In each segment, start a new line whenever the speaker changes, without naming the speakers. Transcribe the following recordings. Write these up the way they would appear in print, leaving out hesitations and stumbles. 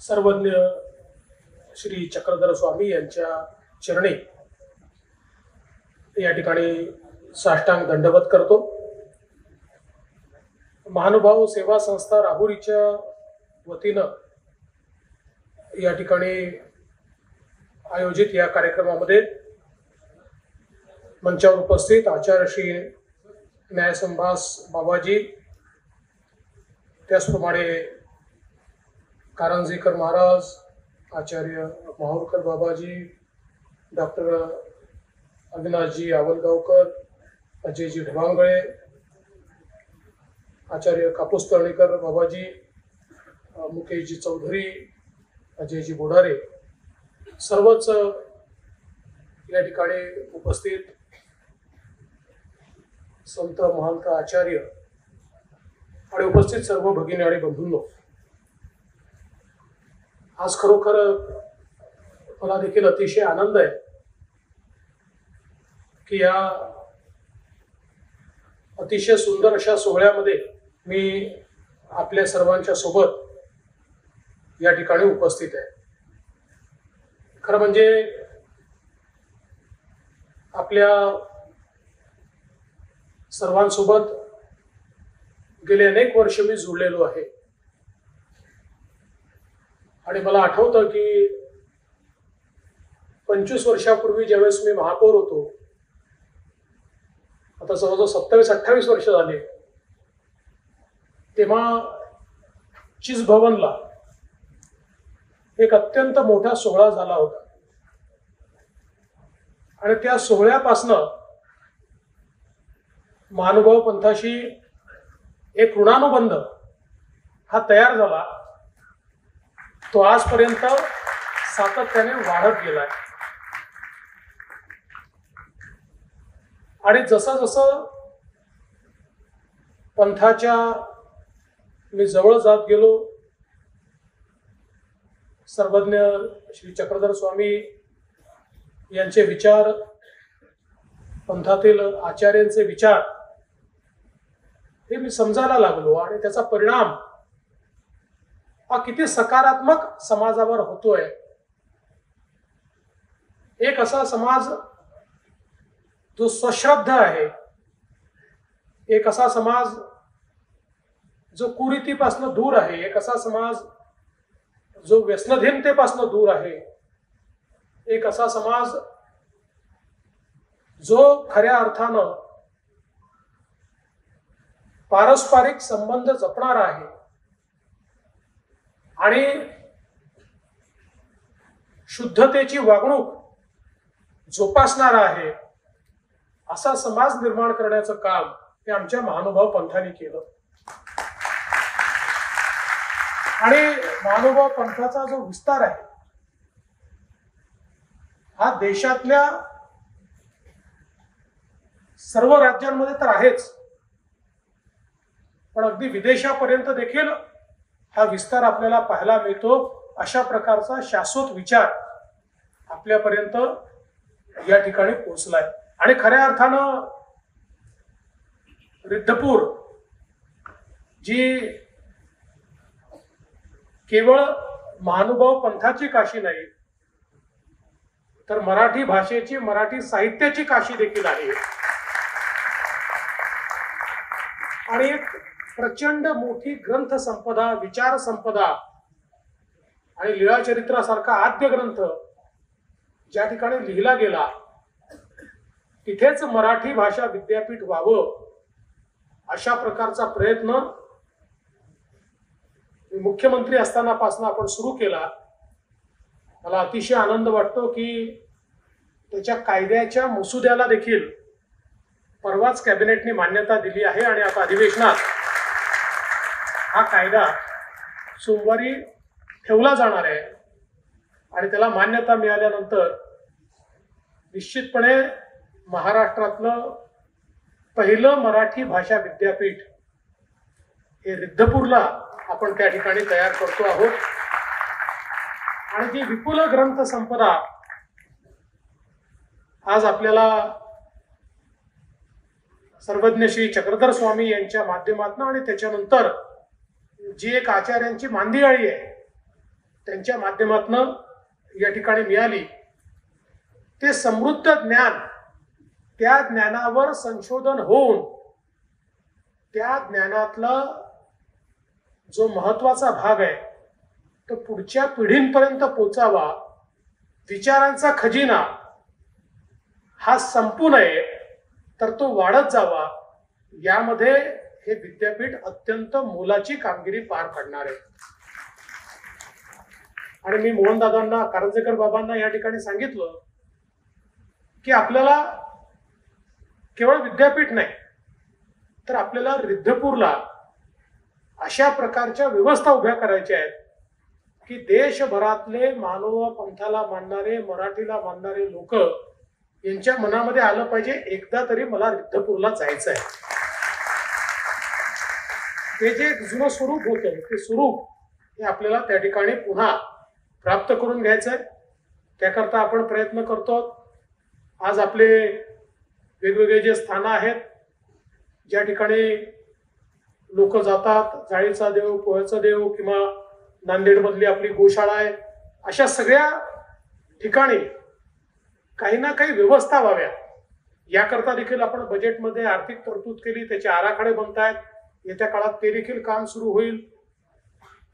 सर्वज्ञ श्री चक्रधर स्वामी यांच्या चरणी या ठिकाणी साष्टांग दंडवत करतो। महानुभाव सेवा संस्था राहुरीच्या वतीनं या ठिकाणी आयोजित या कार्यक्रमामध्ये मंचावर उपस्थित आचार्य श्री न्यायसंभास बाबाजी, त्याचप्रमाणे कारंजेकर महाराज, आचार्य माहुरकर बाबाजी, डॉक्टर अविनाशजी आवलगावकर, अजयजी ढवांगळे, आचार्य कापूस तळणीकर बाबाजी, मुकेशजी चौधरी, अजयजी बोडारे, सर्वच या ठिकाणी उपस्थित संत महंत आचार्य आणि उपस्थित सर्व भगिनी आणि बंधूंनो, आज खरोखर मला देखील अतिशय आनंद आहे की या अतिशय सुंदर अशा सोहळ्यामध्ये मी आपल्या सर्वांच्या सोबत या ठिकाणी उपस्थित आहे। खरं म्हणजे आपल्या सर्वांसोबत गेले अनेक वर्ष मी जुळलेलो आहे आणि मला आठवतं की 25 वर्षापूर्वी ज्यावेळेस मी महापौर होतो, आता जवळजवळ 27-28 वर्ष झाले, तेव्हा चिज भवनला एक अत्यंत मोठा सोहळा झाला होता आणि त्या सोहळ्यापासनं महानुभाव पंथाशी एक ऋणानुबंध हा तयार झाला, तो आजपर्यंत सातत्याने वाढत गेलाय। आणि जसं जसं पंथाच्या मी जवळ जात गेलो, सर्वज्ञ श्री चक्रधर स्वामी यांचे विचार, पंथातील आचार्यांचे विचार हे मी समजायला लागलो आणि त्याचा परिणाम हा किती सकारात्मक समाजावर होतोय। एक असा समाज जो सश्रद्ध आहे, एक असा समाज जो कुरीतीपासून दूर आहे, एक असा समाज जो व्यसनधीनतेपासून दूर आहे, एक असा समाज जो खऱ्या अर्थानं पारस्परिक संबंध जपणारा आहे आणि शुद्धतेची वागणूक जोपासणारा आहे, असा समाज निर्माण करण्याचं काम हे आमच्या महानुभाव पंथाने केलं। आणि महानुभाव पंथाचा जो विस्तार आहे हा देशातल्या सर्व राज्यांमध्ये तर आहेच, पण अगदी विदेशापर्यंत देखील हा विस्तार आपल्याला पाहायला मिळतो। अशा प्रकारचा शाश्वत विचार आपल्यापर्यंत या ठिकाणी पोहोचलाय आणि खऱ्या अर्थानं रिद्धपूर जी केवळ महानुभाव पंथाची काशी नाही, तर मराठी भाषेची, मराठी साहित्याची काशी देखील आहे आणि एक प्रचंड मोठी ग्रंथ संपदा, विचार संपदा आणि लीळाचरित्रासारखा आद्य ग्रंथ ज्या ठिकाणी लिहिला गेला, तिथेच मराठी भाषा विद्यापीठ व्हावं अशा प्रकारचा प्रयत्न मुख्यमंत्री असतानापासून आपण सुरू केला। मला अतिशय आनंद वाटतो की त्याच्या कायद्याच्या मसुद्याला देखील परवाच कॅबिनेटने मान्यता दिली आहे आणि आता अधिवेशनात हा कायदा सोमवारी ठेवला जाणार आहे आणि त्याला मान्यता मिळाल्यानंतर निश्चितपणे महाराष्ट्रातलं पहिलं मराठी भाषा विद्यापीठ हे रिद्धपूरला आपण त्या ठिकाणी तयार करतो आहोत आणि जी विपुल ग्रंथ संपदा आज आपल्याला सर्वज्ञ श्री चक्रधर स्वामी यांच्या माध्यमातून आणि त्याच्यानंतर जी एक आचार्यांची मांदियाळी आहे त्यांच्या माध्यमातून या ठिकाणी मिळाली, ते समृद्ध ज्ञान, त्या ज्ञानावर संशोधन होऊन त्या ज्ञानातला जो महत्वाचा भाग आहे तो पुढच्या पिढींपर्यंत पोचावा, विचारांचा खजिना हा संपू नये तर तो वाढत जावा, यामध्ये हे विद्यापीठ अत्यंत मोलाची कामगिरी पार पाडणार आहे. आणि मी मोहनदादांना, कारंजेकर बाबांना या ठिकाणी सांगितलं की आपल्याला केवळ विद्यापीठ नाही तर आपल्याला रिद्धपूरला अशा प्रकारच्या व्यवस्था उभ्या करायच्या आहेत की देशभरातले मानव पंथाला मानणारे, मराठीला मानणारे लोक यांच्या मनामध्ये आलं पाहिजे, एकदा तरी मला रिद्धपूरला जायचं आहे. ते जे जुनं स्वरूप होतं ते स्वरूप हे आपल्याला त्या ठिकाणी पुन्हा प्राप्त करून घ्यायचं आहे. त्याकरता आपण प्रयत्न करतो. आज आपले वेगवेगळे जे स्थानं आहेत, ज्या ठिकाणी लोक जातात, जाळीचा देव, पोह्याचा देव किंवा नांदेडमधली आपली गोशाळा आहे, अशा सगळ्या ठिकाणी काही ना काही व्यवस्था व्हाव्या, याकरता देखील आपण बजेटमध्ये आर्थिक तरतूद केली, त्याचे आराखडे बनतायत. येत्या काळात ते देखील काम सुरू होईल.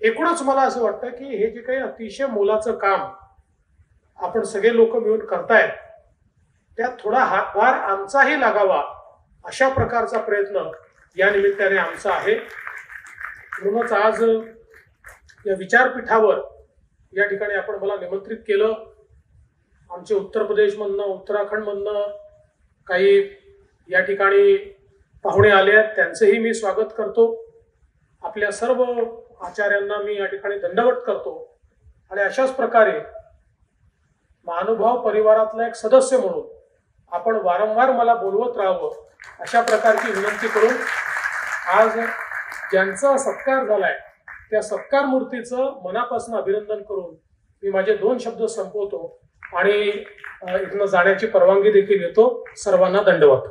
एकूणच मला असं वाटतं की हे जे काही अतिशय मोलाचं काम आपण सगळे लोक मिळून करतायत, त्यात थोडा हातभार आमचाही लागावा, अशा प्रकारचा प्रयत्न या निमित्ताने आमचा आहे. म्हणूनच आज या विचारपीठावर या ठिकाणी आपण मला निमंत्रित केलं. आमचे उत्तर प्रदेशमधनं, उत्तराखंडमधनं काही या ठिकाणी पाहुणे आले आहेत, त्यांचेही मी स्वागत करतो. आपल्या सर्व आचार्यांना मी या ठिकाणी दंडवत करतो. आणि अशाच प्रकारे महानुभाव परिवारातला एक सदस्य म्हणून आपण वारंवार मला बोलवत राहावं, अशा प्रकारची विनंती करून आज ज्यांचा सत्कार झालाय त्या सत्कार मूर्तीचं मनापासून अभिनंदन करून मी माझे 2 शब्द संपवतो आणि इथनं जाण्याची परवानगी देखील घेतो. सर्वांना दंडवत.